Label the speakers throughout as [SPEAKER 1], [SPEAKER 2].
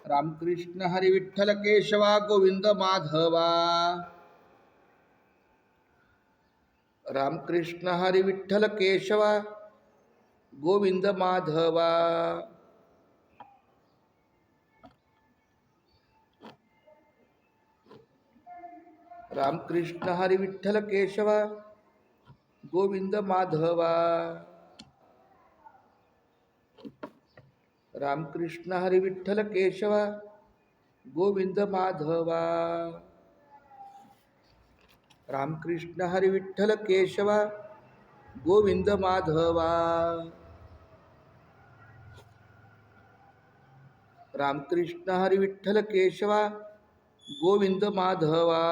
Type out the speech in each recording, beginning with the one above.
[SPEAKER 1] Ramakrishna Hari Vitthal Keshwa Govind Madhava. Ramakrishna Hari Vitthal Keshwa Govind Madhava. Ramakrishna Hari Vitthal Keshwa Govind Madhava. Ramakrishna Hari Vitthal Keshwa Govind Madhava. Ramakrishna Hari Vitthal Keshwa Govind Madhava. Ramakrishna Hari Vitthal Keshwa Govind Madhava.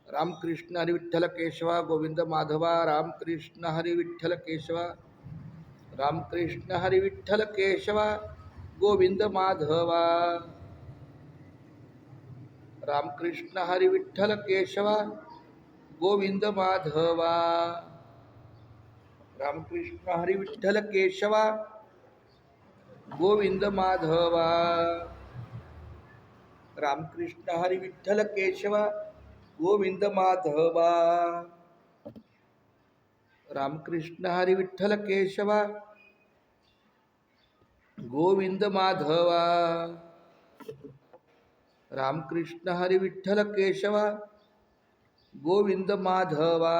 [SPEAKER 1] Ramakrishna Hari Vitthal Keshwa Govind Madhava. Ramakrishna Hari Vitthal Keshwa. Ramakrishna Hari Vitthal Keshwa Govind Madhava. Ramakrishna Hari Vitthal Keshwa Govind Madhava. Ramakrishna Hari Vitthal Keshwa Govind Madhava. Ramakrishna Hari Vitthal Keshwa Govind Madhava. Ramakrishna Hari Vitthal Keshwa Govind Madhava. Ramakrishna Hari Vitthal Keshwa Govind Madhava.